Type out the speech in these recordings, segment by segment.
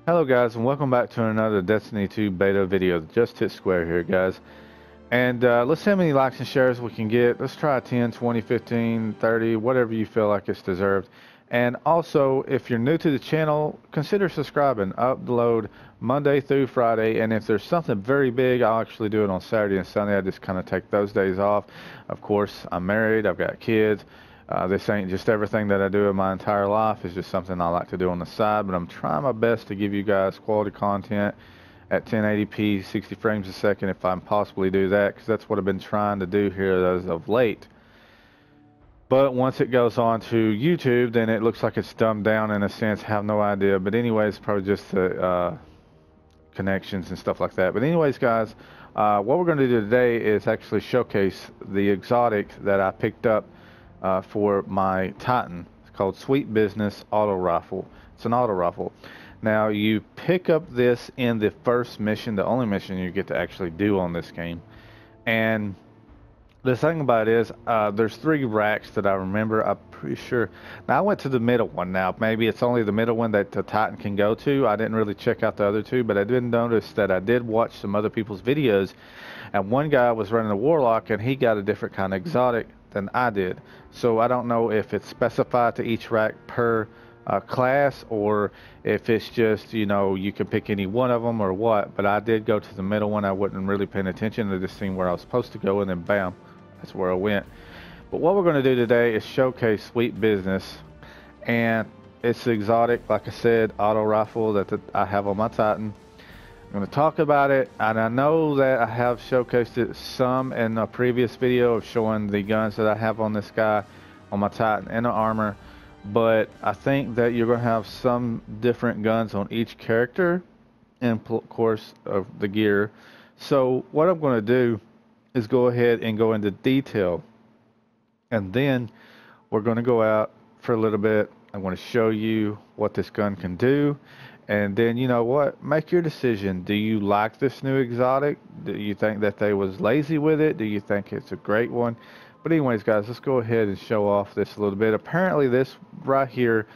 Hello guys, and welcome back to another Destiny 2 beta video. JustHitSquare here, guys. And let's see how many likes and shares we can get. Let's try 10, 20, 15, 30, whatever you feel like it's deserved. And also, if you're new to the channel, consider subscribing. Upload Monday through Friday, and if there's something very big, I'll actually do it on Saturday and Sunday. I just kind of take those days off. Of course, I'm married, I've got kids. This ain't just everything that I do in my entire life. It's just something I like to do on the side, but I'm trying my best to give you guys quality content at 1080p, 60 frames a second if I can possibly do that, because that's what I've been trying to do here as of late. But once it goes on to YouTube, then it looks like it's dumbed down in a sense. I have no idea. But anyways, probably just the connections and stuff like that. But anyways, guys, what we're going to do today is actually showcase the exotic that I picked up for my Titan. It's called Sweet Business Auto Rifle. It's an auto rifle. Now you pick up this in the first mission, the only mission you get to actually do on this game. And the thing about it is, there's 3 racks that I remember. I'm pretty sure. Now I went to the middle one. Now maybe it's only the middle one that the Titan can go to. I didn't really check out the other 2, but I did notice that I did watch some other people's videos, and one guy was running a Warlock, and he got a different kind of exotic than I did. So I don't know if it's specified to each rack per class, or if it's just, you know, you can pick any one of them or what. But I did go to the middle one. I wasn't really paying attention. I just seen where I was supposed to go, and then bam, that's where I went. But what we're going to do today is showcase Sweet Business, and it's the exotic, like I said, auto rifle that I have on my Titan. I'm going to talk about it, and I know that I have showcased it some in a previous video of showing the guns that I have on this guy, on my Titan, and the armor. But I think that you're going to have some different guns on each character, and of course of the gear. So what I'm going to do is go ahead and go into detail, and then we're going to go out for a little bit. I'm going to show you what this gun can do, and then, you know what, make your decision. Do you like this new exotic? Do you think that they was lazy with it? Do you think it's a great one? But anyways, guys, let's go ahead and show off this a little bit. Apparently this right here,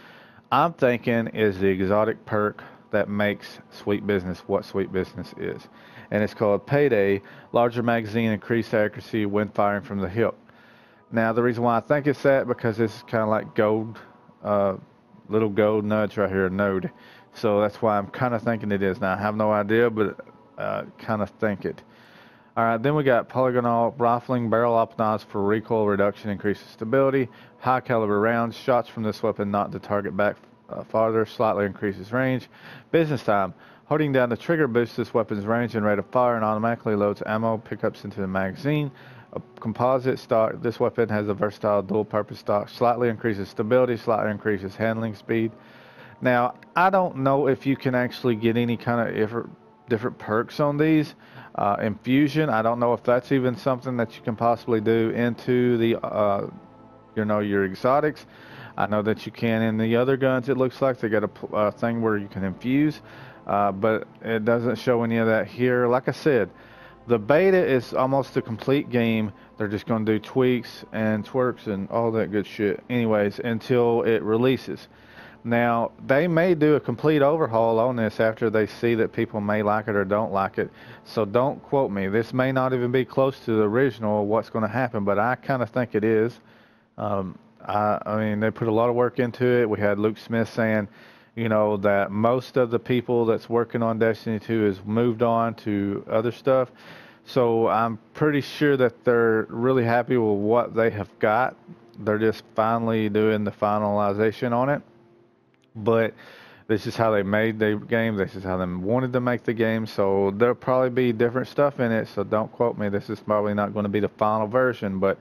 I'm thinking, is the exotic perk that makes Sweet Business what Sweet Business is. And it's called Payday. Larger magazine, increased accuracy when firing from the hip. Now the reason why I think it's that, because it's kind of like gold, little gold nuts right here, node. So that's why I'm kind of thinking it is. Now I have no idea, but kind of think it. Alright, then we got polygonal rifling, barrel optimized for recoil reduction, increases stability. High caliber rounds, shots from this weapon knock the target back farther, slightly increases range. Business time, holding down the trigger boosts this weapon's range and rate of fire and automatically loads ammo pickups into the magazine. A composite stock, this weapon has a versatile dual purpose stock, slightly increases stability, slightly increases handling speed. Now I don't know if you can actually get any kind of different perks on these. Infusion, I don't know if that's even something that you can possibly do into the you know, your exotics. I know that you can in the other guns. It looks like they got a thing where you can infuse, but it doesn't show any of that here. Like I said, the beta is almost a complete game. They're just going to do tweaks and twerks and all that good shit anyways until it releases. Now, they may do a complete overhaul on this after they see that people may like it or don't like it. So don't quote me. This may not even be close to the original, what's going to happen, but I kind of think it is. I mean, they put a lot of work into it. We had Luke Smith saying, you know, that most of the people that's working on Destiny 2 has moved on to other stuff. So I'm pretty sure that they're really happy with what they have got. They're just finally doing the finalization on it. But this is how they made the game. This is how they wanted to make the game. So there'll probably be different stuff in it. So don't quote me. This is probably not going to be the final version, but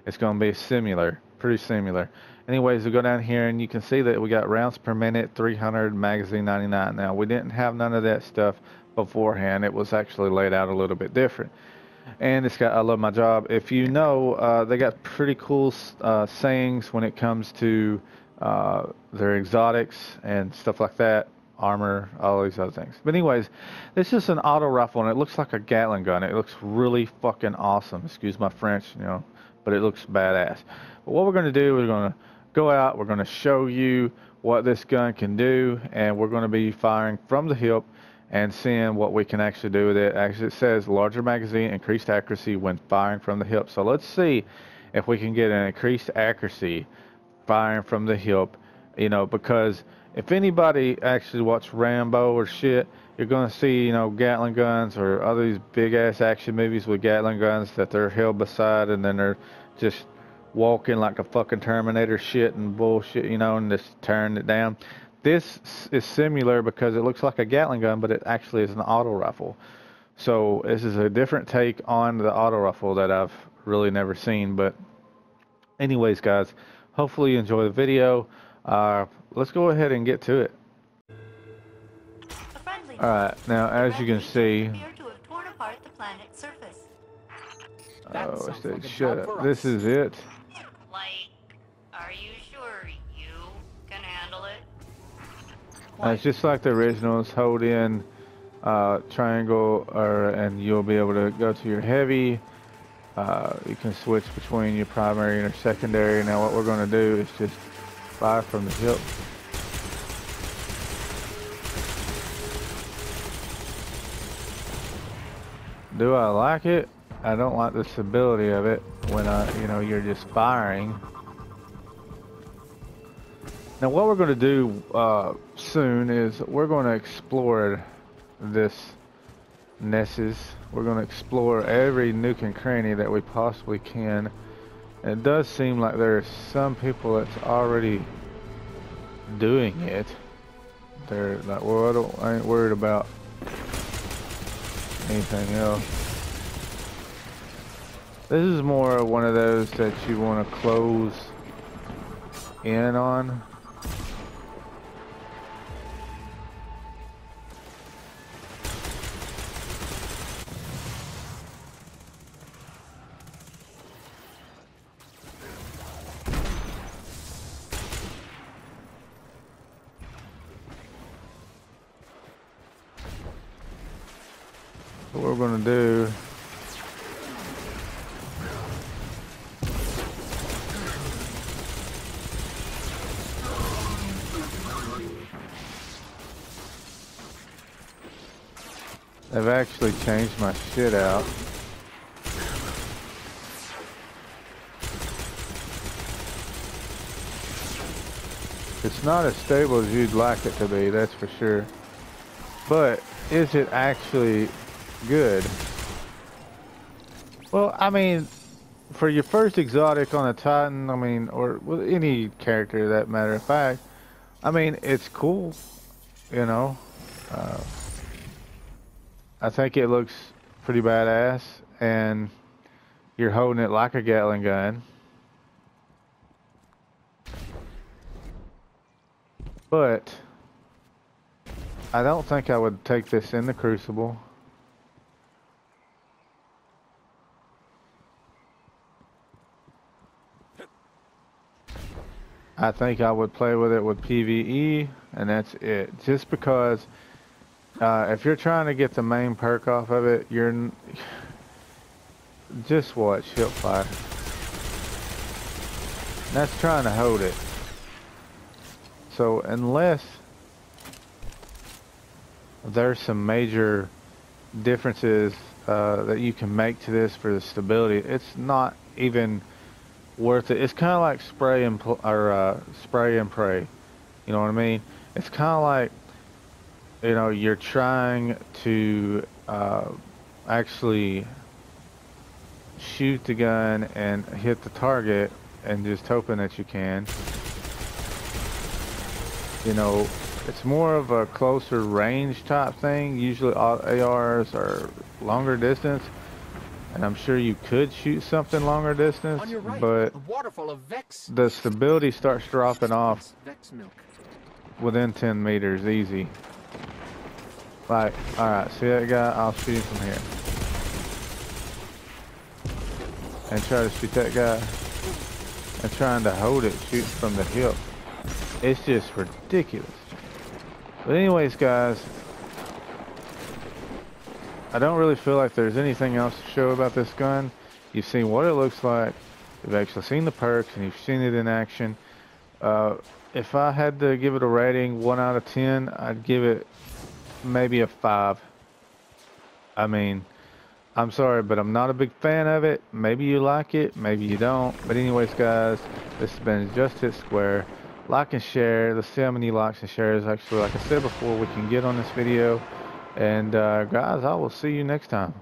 it's going to be similar, pretty similar. Anyways, we go down here and you can see that we got rounds per minute, 300, magazine 99. Now we didn't have none of that stuff beforehand. It was actually laid out a little bit different. And it's got I love my job. If you know, they got pretty cool sayings when it comes to their exotics and stuff like that, armor, all these other things. But anyways, this is an auto rifle and it looks like a Gatling gun. It looks really fucking awesome. Excuse my French, you know, but it looks badass. But what we're going to do, we're going to go out, we're going to show you what this gun can do, and we're going to be firing from the hip and seeing what we can actually do with it. Actually, it says larger magazine, increased accuracy when firing from the hip. So let's see if we can get an increased accuracy firing from the hip, you know, because if anybody actually watch Rambo or shit, you're going to see, you know, Gatling guns or other these big ass action movies with Gatling guns that they're held beside and then they're just walking like a fucking Terminator shit and bullshit, you know, and just tearing it down. This is similar because it looks like a Gatling gun, but it actually is an auto rifle. So this is a different take on the auto rifle that I've really never seen. But anyways, guys, hopefully you enjoy the video. Let's go ahead and get to it. Alright, now as you can see, oh, I said shut up. This is it. Like, are you sure you can handle it? It's just like the originals. Hold in triangle, and you'll be able to go to your heavy. You can switch between your primary and your secondary. Now what we're going to do is just fire from the hip. Do I like it? I don't like the stability of it when you know, you're just firing. Now what we're going to do soon is we're going to explore this Nessus. We're going to explore every nook and cranny that we possibly can. And it does seem like there's some people that's already doing it. They're like, well, I ain't worried about anything else. This is more one of those that you want to close in on. What we're going to do, they've actually changed my shit out. It's not as stable as you'd like it to be, that's for sure. But is it actually good? Well, I mean, for your first exotic on a Titan, I mean, or with any character that matter of fact, I mean, it's cool, you know. I think it looks pretty badass, and you're holding it like a Gatling gun. But I don't think I would take this in the Crucible. I think I would play with it with PvE, and that's it. Just because if you're trying to get the main perk off of it, you're just watch Hipfire. That's trying to hold it. So unless there's some major differences that you can make to this for the stability, it's not even worth it. It's kind of like spray and pray. You know what I mean? It's kind of like, you know, you're trying to actually shoot the gun and hit the target and just hoping that you can. You know, it's more of a closer range type thing. Usually ARs are longer distance, and I'm sure you could shoot something longer distance, right, but the stability starts dropping off within 10 meters easy. Like, alright, see that guy? I'll shoot him from here. And try to shoot that guy. And trying to hold it, shoot from the hip. It's just ridiculous. But anyways, guys, I don't really feel like there's anything else to show about this gun. You've seen what it looks like. You've actually seen the perks, and you've seen it in action. If I had to give it a rating, 1 out of 10, I'd give it maybe a 5. I mean, I'm sorry, but I'm not a big fan of it. Maybe you like it, maybe you don't. But anyways, guys, this has been Just Hit Square. Like and share. Let's see how many likes and shares, actually, like I said before, we can get on this video. And guys, I will see you next time.